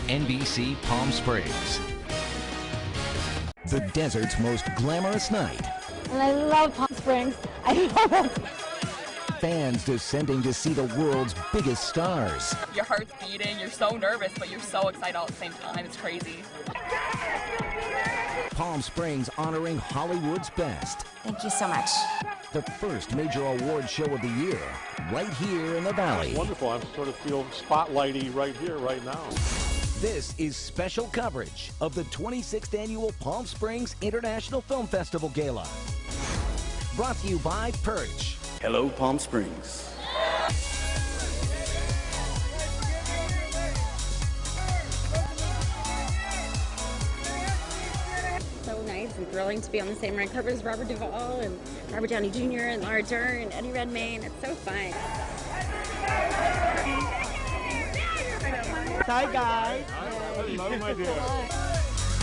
NBC Palm Springs. The desert's most glamorous night. And I love Palm Springs. I love it. Fans descending to see the world's biggest stars. Your heart's beating, you're so nervous, but you're so excited all at the same time. It's crazy. Palm Springs honoring Hollywood's best. Thank you so much. The first major award show of the year, right here in the Valley. Wonderful. I sort of feel spotlighty right here, right now. This is special coverage of the 26th Annual Palm Springs International Film Festival Gala. Brought to you by Perch. Hello, Palm Springs. So nice and thrilling to be on the same red carpet as Robert Duvall and Robert Downey Jr. and Laura Dern and Eddie Redmayne. It's so fun. Hi, guys. Hello, my dear.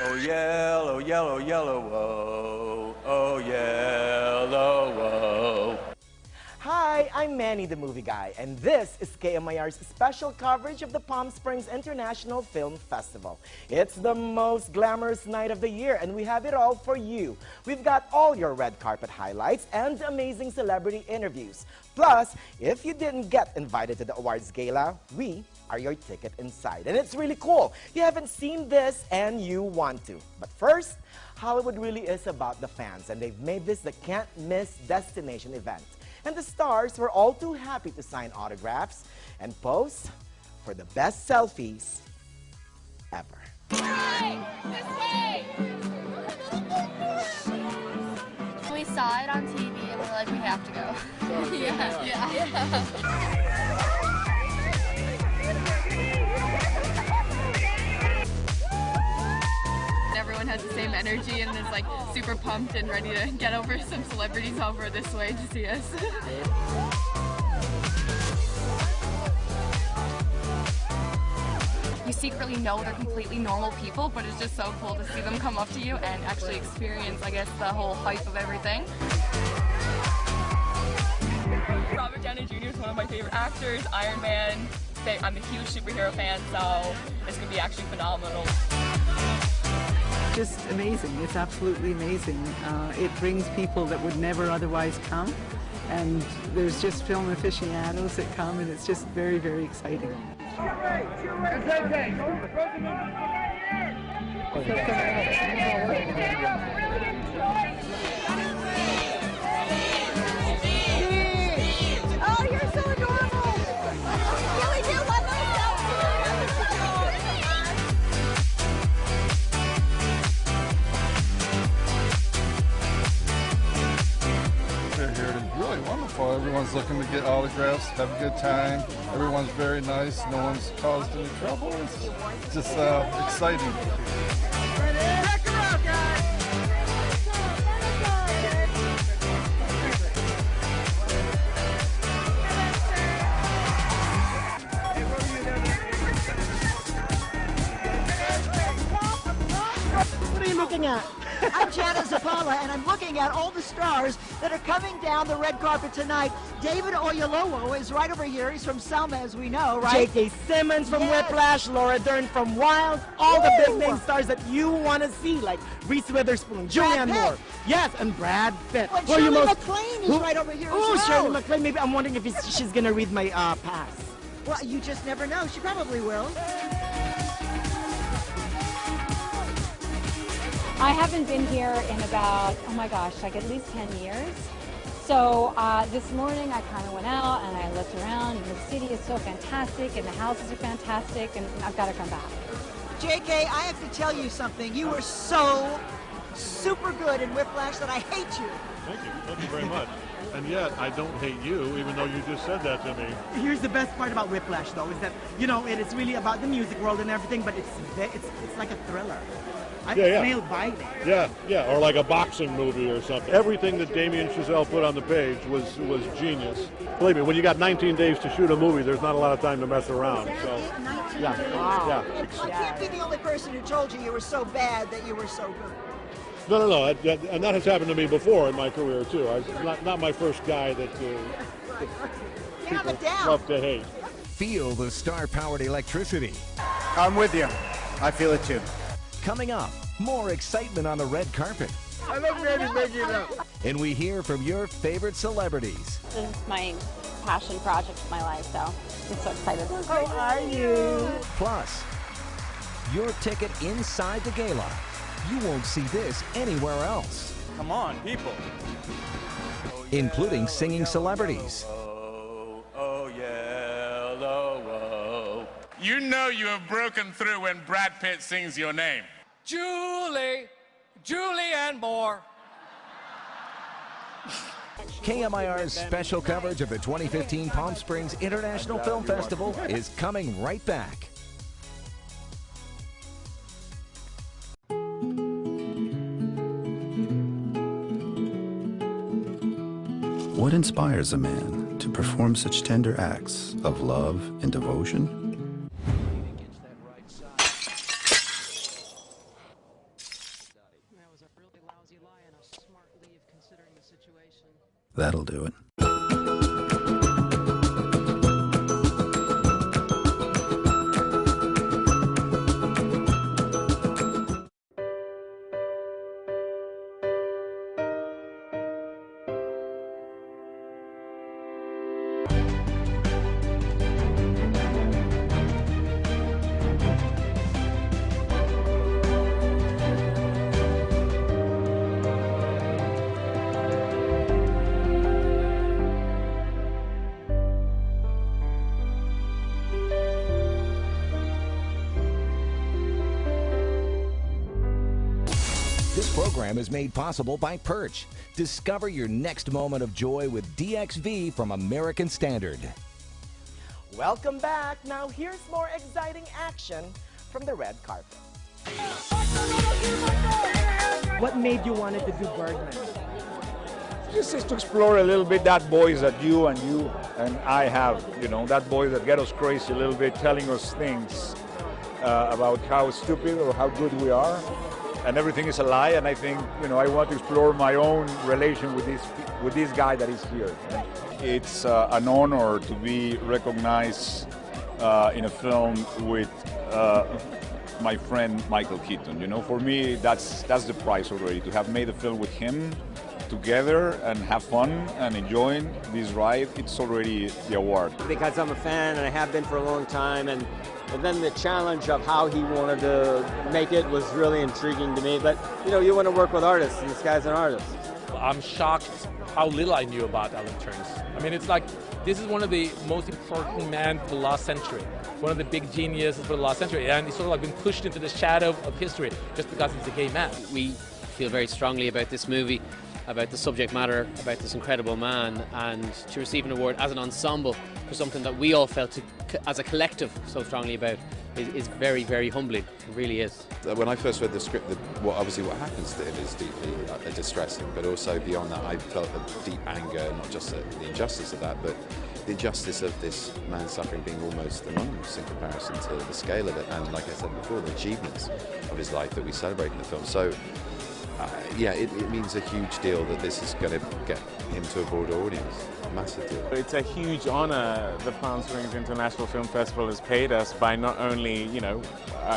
Oh, yellow, yellow, yellow, whoa. Oh, yellow, whoa. Hi, I'm Manny the Movie Guy, and this is KMIR's special coverage of the Palm Springs International Film Festival. It's the most glamorous night of the year, and we have it all for you. We've got all your red carpet highlights and amazing celebrity interviews. Plus, if you didn't get invited to the awards gala, we are your ticket inside. And it's really cool. You haven't seen this and you want to. But first, Hollywood really is about the fans, and they've made this the can't-miss destination event. And the stars were all too happy to sign autographs and pose for the best selfies ever. This way! We saw it on TV and we're like, we have to go. yeah. Everyone has the same energy and is like super pumped and ready to get over some celebrities over this way to see us. You secretly know they're completely normal people, but it's just so cool to see them come up to you and actually experience, I guess, the whole hype of everything. Robert Downey Jr. is one of my favorite actors. Iron Man. I'm a huge superhero fan, so it's going to be actually phenomenal. Just amazing. It's absolutely amazing. It brings people that would never otherwise come, and there's just film aficionados that come, and it's just very, very exciting. Oh, you're so adorable! Really do love myself! They're here. It's really wonderful. Everyone's looking to get autographs, have a good time. Everyone's very nice. No one's caused any trouble. It's just exciting. What are you looking at? I'm Janet Zapala, and I'm looking at all the stars that are coming down the red carpet tonight. David Oyelowo is right over here. He's from Selma, as we know, right? J.K. Simmons from Yes. Whiplash, Laura Dern from Wild, all the big name stars that you want to see, like Reese Witherspoon, Julianne Pitt. Moore. Yes, and Brad Pitt. Well, Who are you Shirley most- MacLaine is Who- right over here as Oh, well. Shirley MacLaine. Maybe I'm wondering if she's going to read my pass. Well, you just never know. She probably will. I haven't been here in about, oh my gosh, like at least 10 years. So this morning I kind of went out and I looked around, and the city is so fantastic and the houses are fantastic, and I've got to come back. JK, I have to tell you something. You were so super good in Whiplash that I hate you. Thank you very much. And yet, I don't hate you, even though you just said that to me. Here's the best part about Whiplash, though, is that, you know, it is really about the music world and everything, but it's like a thriller. I Yeah. smell biting. Yeah, or like a boxing movie or something. Everything that Damien Chazelle put on the page was genius. Believe me, when you got 19 days to shoot a movie, there's not a lot of time to mess around. So, yeah, Wow. I can't be the only person who told you were so bad that you were so good. No, and that has happened to me before in my career too. I'm not my first guy that people love to hate. Feel the star-powered electricity. I'm with you. I feel it too. Coming up, more excitement on the red carpet. I love Randy making it up. And we hear from your favorite celebrities. This is my passion project of my life, so I'm so excited. How are you? Plus, your ticket inside the gala. You won't see this anywhere else. Come on, people. Including singing celebrities. Oh, yellow. You know you have broken through when Brad Pitt sings your name. Julie and more. KMIR's special coverage of the 2015 Palm Springs International Film Festival is coming right back. What inspires a man to perform such tender acts of love and devotion? That'll do it. This program is made possible by Perch. Discover your next moment of joy with DXV from American Standard. Welcome back. Now here's more exciting action from the red carpet. What made you want to do Birdman? Just is to explore a little bit that voice that you and I have, you know, that voice that gets us crazy a little bit, telling us things about how stupid or how good we are, and everything is a lie. And I think, you know, I want to explore my own relation with this guy that is here. It's an honor to be recognized in a film with my friend Michael Keaton. You know, for me, that's the prize already, to have made a film with him together and have fun and enjoying this ride. It's already the award. Because I'm a fan and I have been for a long time, and then the challenge of how he wanted to make it was really intriguing to me. But you know, you want to work with artists, and this guy's an artist. I'm shocked how little I knew about Alan Turing. I mean, it's like, this is one of the most important men for the last century, one of the big geniuses for the last century, and he's sort of like been pushed into the shadow of history just because he's a gay man. We feel very strongly about this movie, about the subject matter, about this incredible man, and to receive an award as an ensemble for something that we all felt as a collective so strongly about is very, very humbling. It really is. When I first read the script, obviously what happens to him is deeply distressing, but also beyond that I felt a deep anger, not just at the injustice of that, but the injustice of this man suffering being almost anonymous in comparison to the scale of it, and like I said before, the achievements of his life that we celebrate in the film. So yeah, it means a huge deal that this is going to get him to a broader audience. Massive deal. It's a huge honor the Palm Springs International Film Festival has paid us by not only, you know,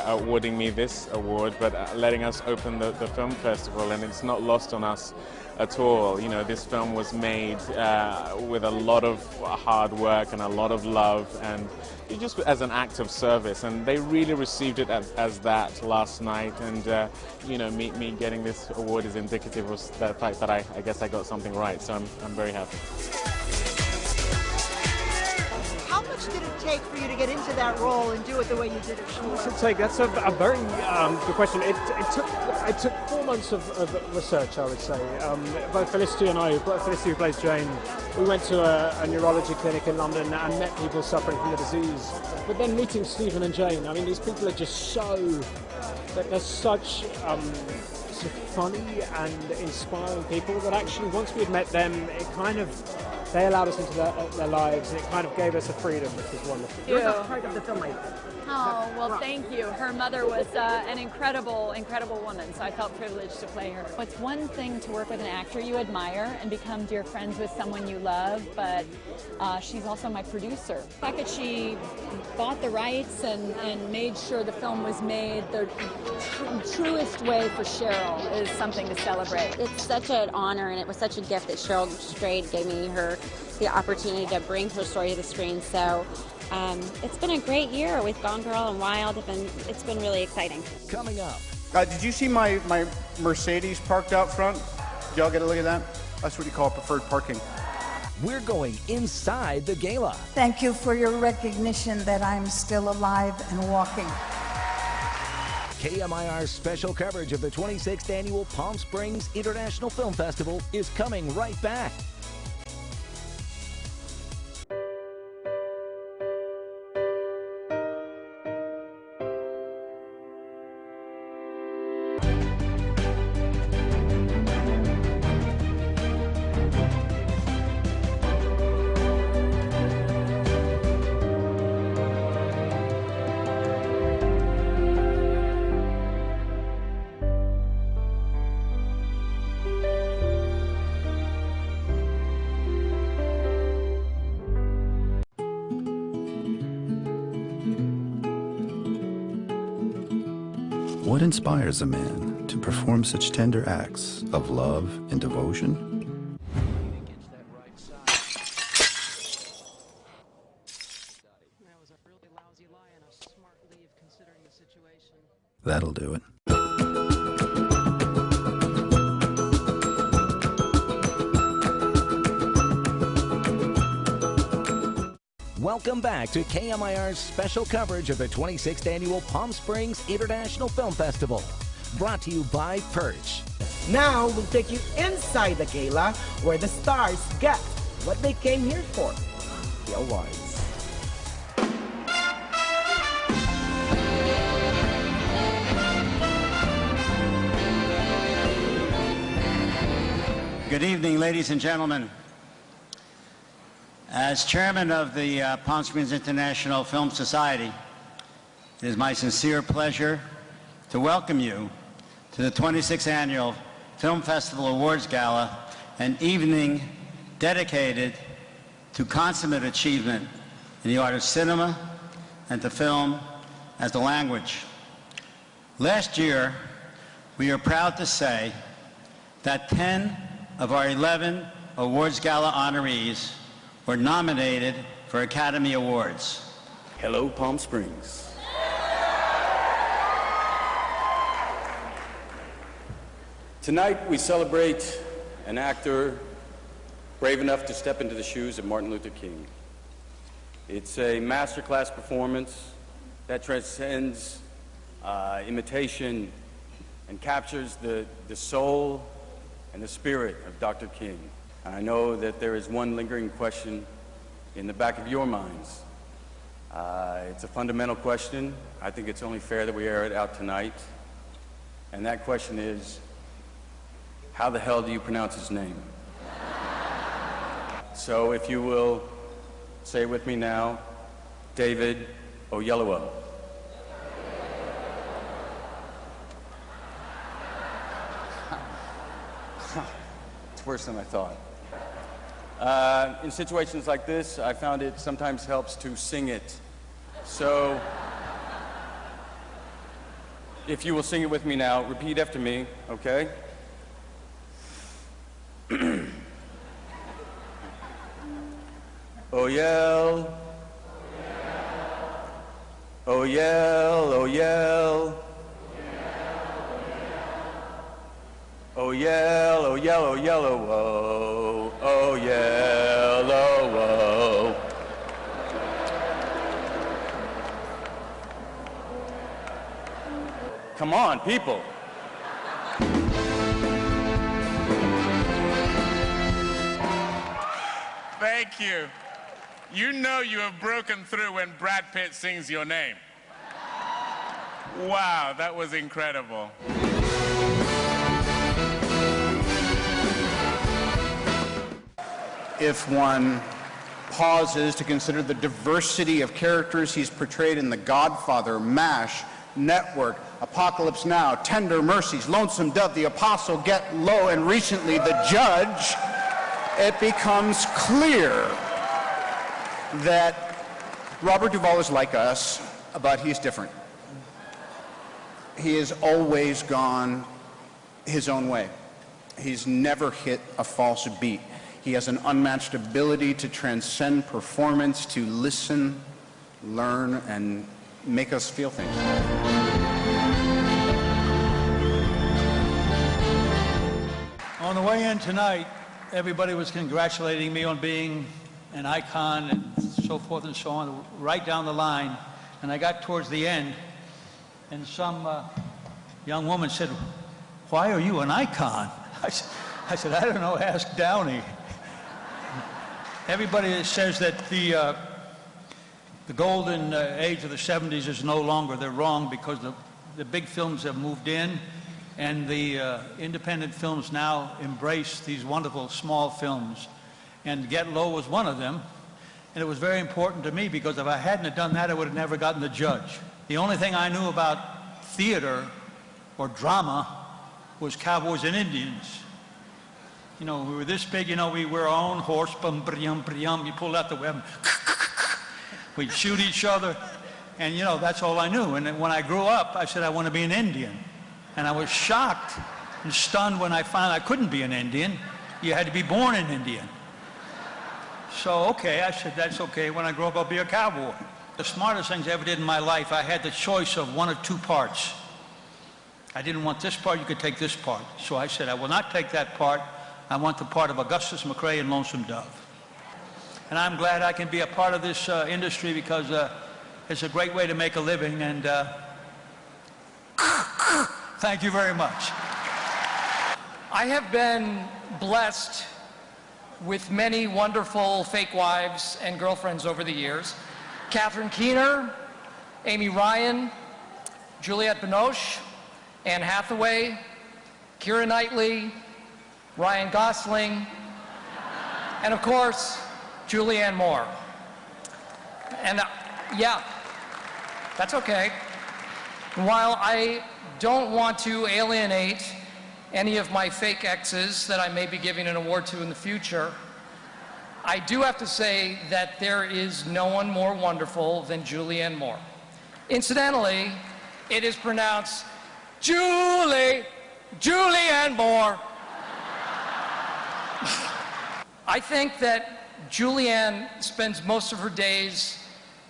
awarding me this award, but letting us open the film festival, and it's not lost on us at all. You know, this film was made with a lot of hard work and a lot of love, and just as an act of service, and they really received it as that last night. And you know, me getting this award is indicative of the fact that I guess I got something right, so I'm very happy. How much did it take for you to get into that role and do it the way you did it? That's a very good question. It took 4 months of research, I would say. Both Felicity and I, Felicity who plays Jane, we went to a neurology clinic in London and met people suffering from the disease. But then meeting Stephen and Jane, I mean, these people are just so that they're such funny and inspiring people that actually once we'd met them, it kind of, they allowed us into their lives, and it kind of gave us a freedom, which was wonderful. You're the heart of the film, I think. Oh, well, thank you. Her mother was an incredible, incredible woman, so I felt privileged to play her. It's one thing to work with an actor you admire and become dear friends with someone you love, but she's also my producer. The fact that she bought the rights and made sure the film was made the truest way for Cheryl is something to celebrate. It's such an honor, and it was such a gift that Cheryl Strayed gave me the opportunity to bring her story to the screen. So it's been a great year with Gone Girl and Wild. It's been really exciting. Coming up. Did you see my Mercedes parked out front? Did y'all get a look at that? That's what you call preferred parking. We're going inside the gala. Thank you for your recognition that I'm still alive and walking. KMIR's special coverage of the 26th Annual Palm Springs International Film Festival is coming right back. What inspires a man to perform such tender acts of love and devotion? That'll do it. Welcome back to KMIR's special coverage of the 26th Annual Palm Springs International Film Festival. Brought to you by Perch. Now we'll take you inside the gala where the stars get what they came here for, the awards. Good evening, ladies and gentlemen. As chairman of the Palm Springs International Film Society, it is my sincere pleasure to welcome you to the 26th Annual Film Festival Awards Gala, an evening dedicated to consummate achievement in the art of cinema and to film as the language. Last year, we are proud to say that 10 of our 11 Awards Gala honorees were nominated for Academy Awards. Hello, Palm Springs. Tonight, we celebrate an actor brave enough to step into the shoes of Martin Luther King. It's a masterclass performance that transcends imitation and captures the soul and the spirit of Dr. King. I know that there is one lingering question in the back of your minds. It's a fundamental question. I think it's only fair that we air it out tonight. And that question is, how the hell do you pronounce his name? So if you will say it with me now, David Oyelowo. It's worse than I thought. In situations like this, I found it sometimes helps to sing it. So, if you will sing it with me now, repeat after me, okay? Oyel, Oyel, Oyel, Oyel, Oyel, Oyelowo, Oyelowo. Come on, people. Thank you. You know you have broken through when Brad Pitt sings your name. Wow, that was incredible. If one pauses to consider the diversity of characters he's portrayed in The Godfather, MASH, Network, Apocalypse Now, Tender Mercies, Lonesome Dove, The Apostle, Get Low, and recently The Judge, it becomes clear that Robert Duvall is like us, but he's different. He has always gone his own way. He's never hit a false beat. He has an unmatched ability to transcend performance, to listen, learn, and make us feel things. On the way in tonight, everybody was congratulating me on being an icon and so forth and so on, right down the line. And I got towards the end, and some young woman said, "Why are you an icon?" I said, "I don't know, ask Downey." Everybody says that the golden age of the 70s is no longer. They're wrong, because the big films have moved in, and the independent films now embrace these wonderful small films. And Get Low was one of them. And it was very important to me, because if I hadn't have done that, I would have never gotten The Judge. The only thing I knew about theater or drama was cowboys and Indians. You know, we were this big, you know, we were our own horse, you pull out the weapon, we'd shoot each other, and you know, that's all I knew. And then when I grew up, I said I want to be an Indian. And I was shocked and stunned when I found I couldn't be an Indian. You had to be born an Indian. So, okay, I said, that's okay. When I grow up, I'll be a cowboy. The smartest things I ever did in my life, I had the choice of one of two parts. I didn't want this part, you could take this part. So I said, I will not take that part. I want the part of Augustus McCrae in Lonesome Dove. And I'm glad I can be a part of this industry, because it's a great way to make a living, and thank you very much. I have been blessed with many wonderful fake wives and girlfriends over the years. Catherine Keener, Amy Ryan, Juliette Binoche, Anne Hathaway, Keira Knightley, Ryan Gosling, and of course, Julianne Moore. And yeah, that's okay. While I don't want to alienate any of my fake exes that I may be giving an award to in the future, I do have to say that there is no one more wonderful than Julianne Moore. Incidentally, it is pronounced Julianne Moore. I think that Julianne spends most of her days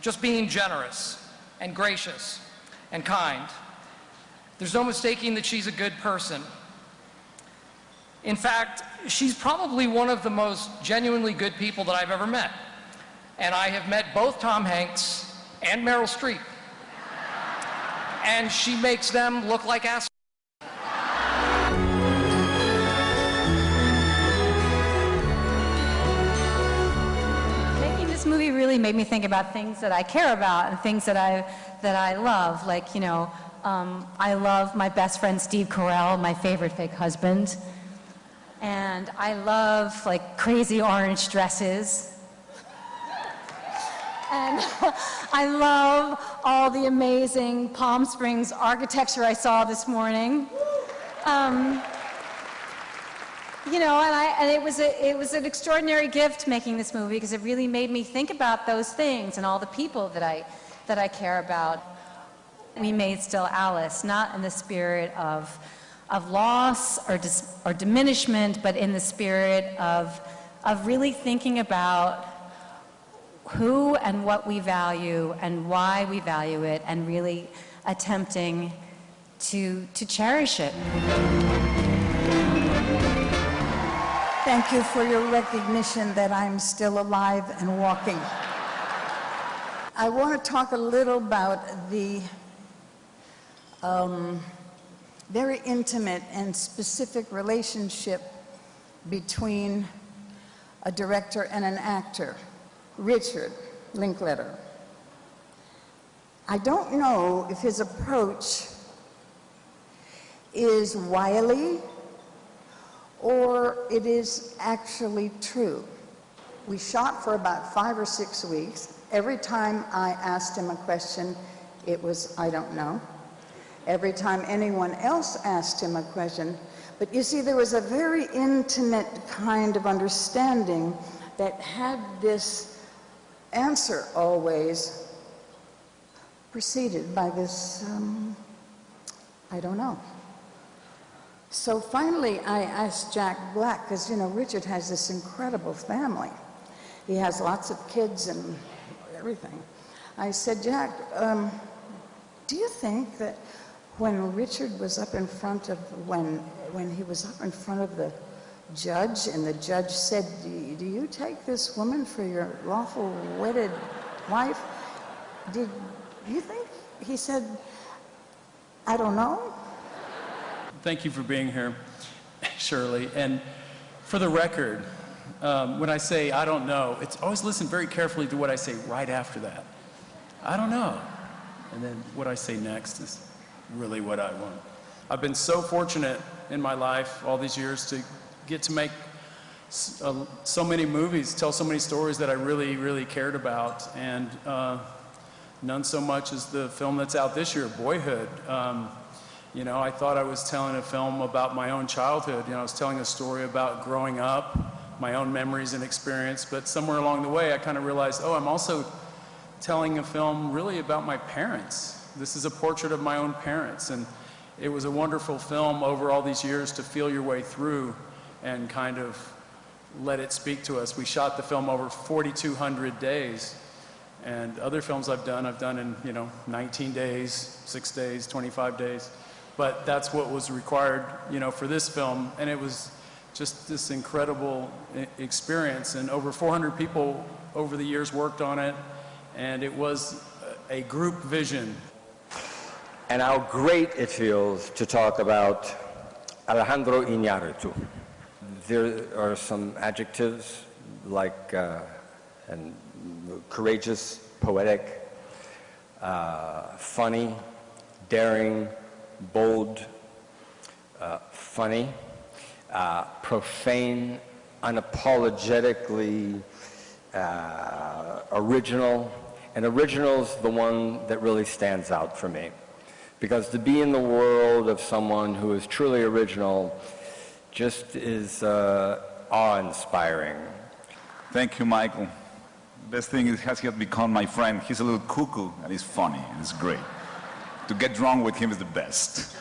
just being generous and gracious and kind. There's no mistaking that she's a good person. In fact, she's probably one of the most genuinely good people that I've ever met. And I have met both Tom Hanks and Meryl Streep. And she makes them look like assholes. This movie really made me think about things that I care about and things that I love. Like, you know, I love my best friend Steve Carell, my favorite fake husband. And I love, like, crazy orange dresses. And I love all the amazing Palm Springs architecture I saw this morning. You know, and it was an extraordinary gift making this movie, because it really made me think about those things and all the people that I care about. We made Still Alice, not in the spirit of loss or diminishment, but in the spirit of really thinking about who and what we value and why we value it, and really attempting to cherish it. Thank you for your recognition that I'm still alive and walking. I want to talk a little about the very intimate and specific relationship between a director and an actor, Richard Linklater. I don't know if his approach is wily or it is actually true. We shot for about 5 or 6 weeks. Every time I asked him a question, it was, I don't know. Every time anyone else asked him a question, but you see, there was a very intimate kind of understanding that had this answer always preceded by this, I don't know. So finally, I asked Jack Black, because, you know, Richard has this incredible family. He has lots of kids and everything. I said, Jack, do you think that when Richard was up in front of, when he was up in front of the judge, and the judge said, do you take this woman for your lawful wedded wife? Do you think? He said, I don't know. Thank you for being here, Shirley. And for the record, when I say I don't know, it's always listen very carefully to what I say right after that. I don't know. And then what I say next is really what I want. I've been so fortunate in my life all these years to get to make so many movies, tell so many stories that I really, really cared about, and none so much as the film that's out this year, Boyhood. You know, I thought I was telling a film about my own childhood. You know, I was telling a story about growing up, my own memories and experience, but somewhere along the way I kind of realized, oh, I'm also telling a film really about my parents. This is a portrait of my own parents, and it was a wonderful film over all these years to feel your way through and kind of let it speak to us. We shot the film over 4,200 days, and other films I've done in, you know, 19 days, 6 days, 25 days. But that's what was required, you know, for this film, and it was just this incredible experience. And over 400 people over the years worked on it, and it was a group vision. And how great it feels to talk about Alejandro Iñárritu. There are some adjectives like and courageous, poetic, funny, daring, bold, funny, profane, unapologetically original. And original's the one that really stands out for me. Because to be in the world of someone who is truly original just is awe-inspiring. Thank you, Michael. Best thing is he has become my friend. He's a little cuckoo, and he's funny, and it's great. To get drunk with him is the best.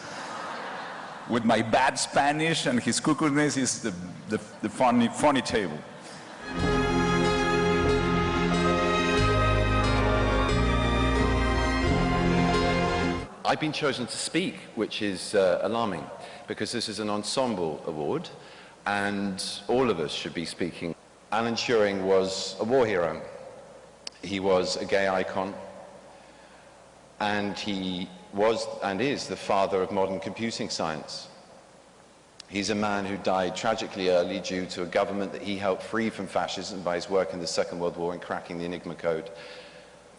With my bad Spanish and his cuckoo-ness is the funny table. I've been chosen to speak, which is alarming, because this is an ensemble award, and all of us should be speaking. Alan Turing was a war hero. He was a gay icon, and he was and is the father of modern computing science. He's a man who died tragically early due to a government that he helped free from fascism by his work in the Second World War and cracking the Enigma code,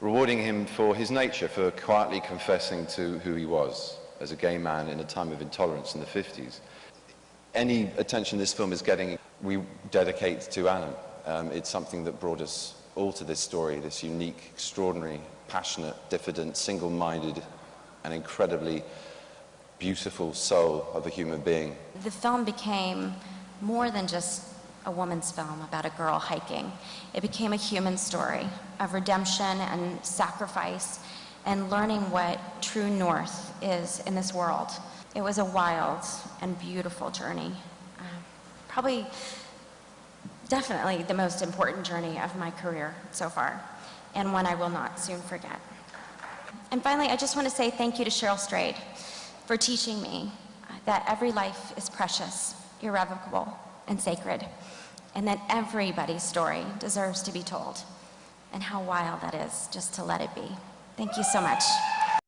rewarding him for his nature, for quietly confessing to who he was as a gay man in a time of intolerance in the 50s. Any attention this film is getting, we dedicate to Alan. It's something that brought us all to this story, this unique, extraordinary, passionate, diffident, single-minded, and incredibly beautiful soul of a human being. The film became more than just a woman's film about a girl hiking. It became a human story of redemption and sacrifice and learning what true north is in this world. It was a wild and beautiful journey. Probably, definitely the most important journey of my career so far, and one I will not soon forget. And finally, I just want to say thank you to Cheryl Strayed for teaching me that every life is precious, irrevocable, and sacred, and that everybody's story deserves to be told, and how wild that is just to let it be. Thank you so much.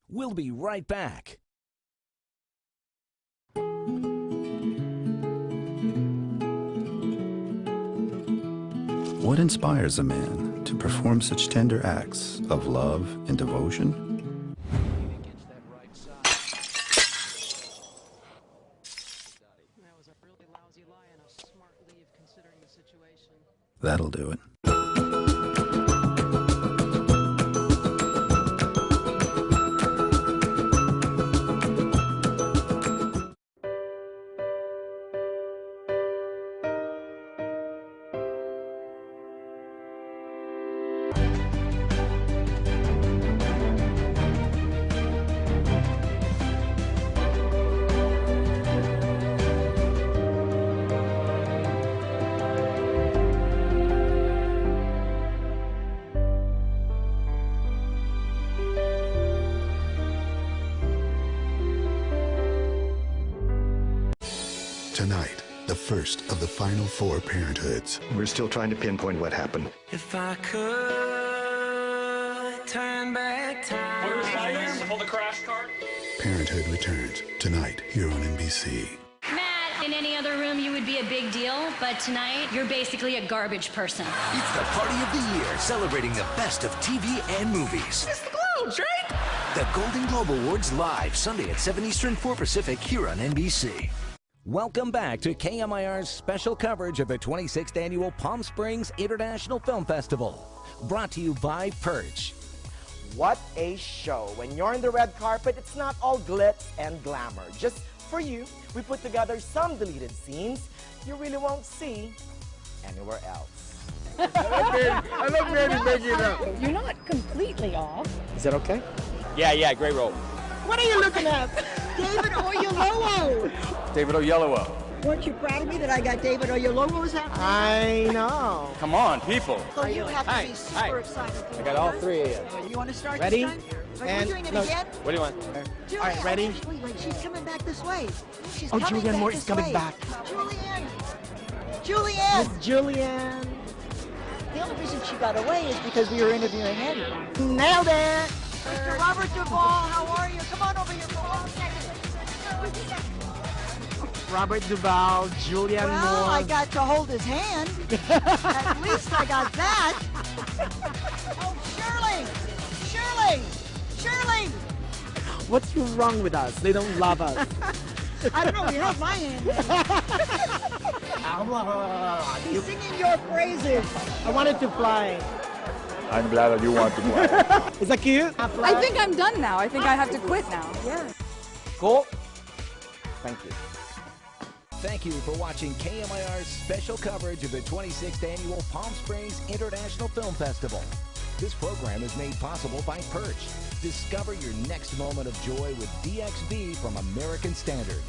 We'll be right back. What inspires a man to perform such tender acts of love and devotion? That'll do it. Tonight, the first of the final 4 parenthoods. We're still trying to pinpoint what happened. If I could turn back time. Where's Lights? Pull the crash cart. Parenthood returns tonight here on NBC. Matt, in any other room you would be a big deal, but tonight you're basically a garbage person. It's the party of the year, celebrating the best of TV and movies. It's the Globes, right? The Golden Globe Awards live Sunday at 7 Eastern, 4 Pacific here on NBC. Welcome back to KMIR's special coverage of the 26th Annual Palm Springs International Film Festival. Brought to you by Perch. What a show. When you're on the red carpet, it's not all glitz and glamour. Just for you, we put together some deleted scenes you really won't see anywhere else. I love Manny making it up. You're not completely off. Is that okay? Yeah, great role. What are you looking at? David Oyelowo. David Oyelowo. Weren't you proud of me that I got David Oyelowo's happening? I know. Come on, people. So you have to be super excited. I got all 3 of you. You want to start Ready? this time? Are And you doing it no. again? What do you want? Julianne. All right, ready? Wait, she's coming back this way. She's Oh, coming Julianne back Moore this is coming way. back. Julianne. Miss Julianne. The only reason she got away is because we were interviewing Eddie. Nailed it. Mr. Robert Duvall, how are you? Come on over here for 1 second. Robert Duvall, Julianne Well, Moore. I got to hold his hand. At least I got that. Oh, Shirley! What's wrong with us? They don't love us. I don't know, you have my hand. He's singing your praises. I wanted to fly. I'm glad that you want to play. Is that cute? I think I'm done now. I think I have to quit now. Yeah. Cool. Thank you. Thank you for watching KMIR's special coverage of the 26th Annual Palm Springs International Film Festival. This program is made possible by Perch. Discover your next moment of joy with DXB from American Standard.